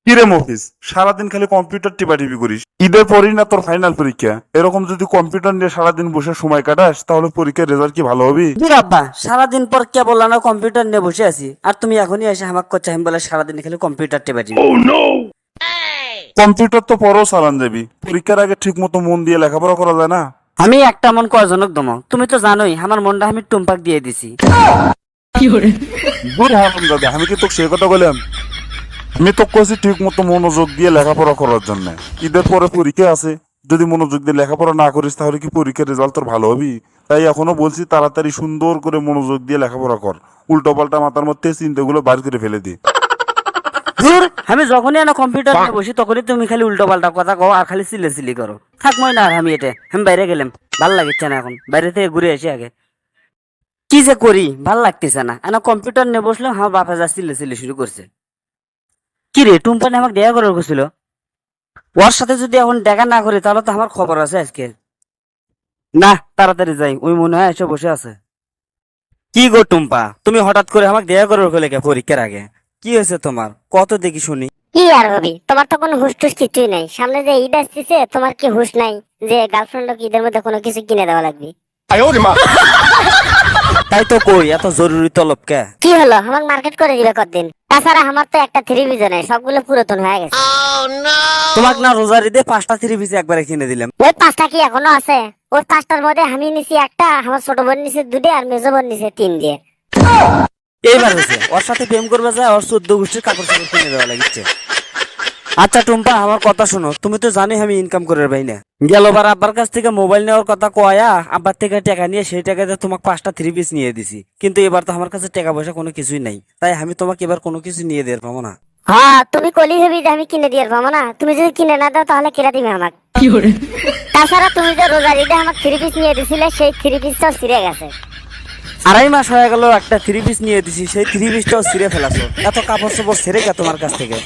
কিরে মফিস, সারাদিন খালি কম্পিউটার টিপাটিপি করিস। ঈদের পরই না তোর ফাইনাল পরীক্ষা। এরকম যদি কম্পিউটার নিয়ে সারাদিন বসে সময় কাটাস তাহলে পরীক্ষার রেজাল্ট কি ভালো হবে? দূর আব্বা, সারাদিন পর কে বললা না কম্পিউটার নিয়ে বসে আছি, আর তুমি এখনই এসে হামাক করছো আমি বলে সারাদিন খালি কম্পিউটার টেপা টিপি। কম্পিউটার তো পরও চালান যাবি, পরীক্ষার আগে ঠিক মতো মন দিয়ে লেখাপড়া করা যায় না? আমি একটা মন কয়জনক দম, তুমি তো জানোই আমার মনটা আমি টুম্পাক দিয়ে দিছি। দূর হারাম দাদা, আমি কি তোকে সে কথা বললাম? আমি তো কইছি ঠিক মতো মনোযোগ দিয়ে লেখাপড়া করার জন্য। ঈদের পরে পরীক্ষা আছে, যদি মনোযোগ দিয়ে লেখাপড়া না করিস তাহলে কি পরীক্ষার রেজাল্ট তোর ভালো হবে? তাই এখনো বলছি তাড়াতাড়ি সুন্দর করে মনোযোগ দিয়ে লেখাপড়া কর। উল্টো পাল্টা মাথার মধ্যে চিন্তাগুলো বার করে ফেলে দি। দূর, আমি যখনই না কম্পিউটার নিয়ে বসি তখনই তুমি খালি উল্টো পাল্টা কথা কও আর খালি সিলে সিলি করো। থাক মই না, আর আমি আমি বাইরে গেলাম, ভাল লাগছে না এখন, বাইরে থেকে ঘুরে আসি আগে। কি যে করি ভাল লাগতেছে না, এনা কম্পিউটার নিয়ে বসলে আমার বাপা যা সিলে সিলে শুরু করছে। কি রে, টুম্পানে আমাকে দেখা করার করছিল, ওর সাথে যদি এখন দেখা না করি তাহলে তো আমার খবর আছে আজকে। না, তাড়াতাড়ি যাই, ওই মনে হয় এসে বসে আছে। কি গো টুম্পা, তুমি হঠাৎ করে আমাকে দেখা করার হলে কে পরীক্ষার আগে? কি হয়েছে তোমার, কত দেখি শুনি। কি আর হবি, তোমার তো কোনো হুশ টুস কিছুই নাই। সামনে যে ঈদ আসতেছে, তোমার কি হুশ নাই যে গার্লফ্রেন্ডকে ঈদের মধ্যে কোনো কিছু কিনে দেওয়া লাগবে? তাই তো কই, এত জরুরি তলব কে? কি হলো, আমাকে মার্কেট করে দিবে কতদিন? তাছাড়া আমার তো একটা থ্রি পিস নাই, সবগুলো পুরাতন হয়ে গেছে। তোমাকে না রোজার ঈদে 5টা 3 পিস একবারে কিনে দিলাম। ওই 5টা কি এখনো আছে? ওই 5টার মধ্যে আমি নিছি একটা, আমার ছোট বোন নিছে 2 আর মেজো বোন নিছে 3 দিয়ে। এইবার হয়েছে, ওর সাথে প্রেম করবে যায় ওর 14 গোষ্ঠীর কাপড় চাপড় কিনে দেওয়া লাগিচ্ছে। আচ্ছা টুম্পা, আমার কথা শোনো, তুমি তো জানি আমি ইনকাম করার ভাই না। গেলবার আব্বার কাছ থেকে মোবাইল নেওয়ার কথা কয়া আব্বার থেকে টাকা নিয়ে সেই টাকাতে তোমাকে 5টা 3 পিস নিয়ে দিছি, কিন্তু এবার তো আমার কাছে টাকা পয়সা কোনো কিছুই নাই, তাই আমি তোমাকে এবার কোনো কিছু নিয়ে দিয়ে পাবো না। হ্যাঁ, তুমি কলি হবি যে আমি কিনে দিয়ে পাবো না? তুমি যদি কিনে না দাও তাহলে কিরা দিবে আমাকে? তাছাড়া তুমি যে রোজার ঈদে আমার থ্রি পিস নিয়ে দিছিলে, সেই থ্রি পিসটাও ছিঁড়ে গেছে। 2.5 মাস হয়ে গেল একটা 3 পিস নিয়ে দিছি, সেই 3 পিসটাও ছিঁড়ে ফেলাছো। এত কাপড় চোপড় ছেড়ে গে তোমার কাছ থেকে।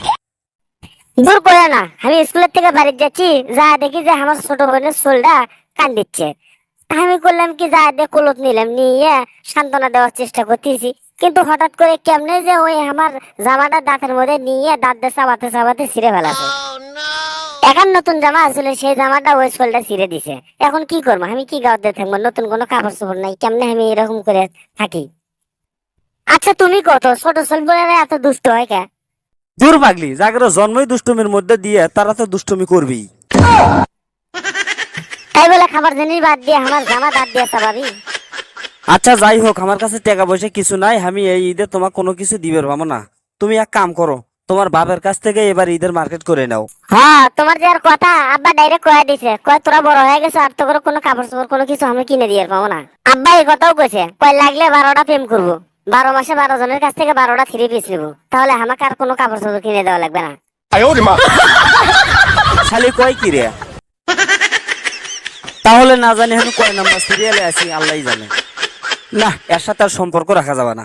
দূর করে না, আমি স্কুলের থেকে বাড়ি যাচ্ছি, যা দেখি যে আমার ছোট বোনের শোলটা কান দিচ্ছে। আমি করলাম কি, যা দিয়ে কলত নিলাম, নিয়ে সান্ত্বনা দেওয়ার চেষ্টা করতেছি, কিন্তু হঠাৎ করে কেমনে যে ওই আমার জামাটা দাঁতের মধ্যে নিয়ে দাঁত দিয়ে চাবাতে চাবাতে ছিঁড়ে ফেলাছে। এখন নতুন জামা আসলে সেই জামাটা ওই শোলটা ছিঁড়ে দিছে। এখন কি করবো, আমি কি গাঁদতে থাকবো? নতুন কোনো কাপড় চোপড় নাই, কেমনে আমি এরকম করে থাকি? আচ্ছা তুমি কত ছোট শোল বলে এত দুষ্ট হয় কে? দূর পাগলি, যাকে জন্মই দুষ্টুমির মধ্যে দিয়ে তারা তো দুষ্টুমি করবেই। তাই বলে খাবার জিনিস বাদ দিয়ে আমার জামা দাঁত দিয়ে চাবাবি? আচ্ছা যাই হোক, আমার কাছে টাকা পয়সা কিছু নাই, আমি এই ঈদে তোমাকে কোনো কিছু দিবে পাবো না। তুমি এক কাম করো, তোমার বাবার কাছ থেকে এবার ঈদের মার্কেট করে নাও। হ্যাঁ, তোমার যে আর কথা, আব্বা ডাইরেক্ট কয়ে দিছে, কয় তোরা বড় হয়ে গেছো, আর তো করে কোনো কাপড় চোপড় কোনো কিছু আমি কিনে দিয়ে পাবো না। আব্বা এই কথাও কইছে, কয় লাগলে 12টা প্রেম করবো, 12 মাসে 12 জনের কাছ থেকে 12টা থ্রি পিস নিবো, তাহলে আমাকে আর কোনো কাপড় চোপড় কিনে দেওয়া লাগবে না। খালি কয় কি রে? তাহলে না জানি আমি কয় নাম্বার সিরিয়ালে আছি আল্লাহই জানে। না, এর সাথে আর সম্পর্ক রাখা যাবে না।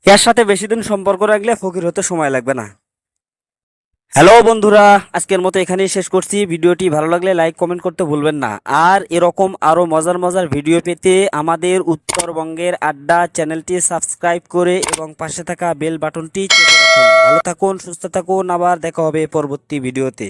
এর সাথে বেশি দিন সম্পর্ক রাখলে ফকির হতে সময় লাগবে না। হ্যালো বন্ধুরা, আজকের মতো এখানেই শেষ করছি। ভিডিওটি ভালো লাগলে লাইক কমেন্ট করতে ভুলবেন না। আর এরকম আরো মজার মজার ভিডিও পেতে আমাদের উত্তরবঙ্গের আড্ডা চ্যানেলটি সাবস্ক্রাইব করে এবং পাশে থাকা বেল বাটনটি চেপে রাখুন। ভালো থাকুন, সুস্থ থাকুন, আবার দেখা হবে পরবর্তী ভিডিওতে।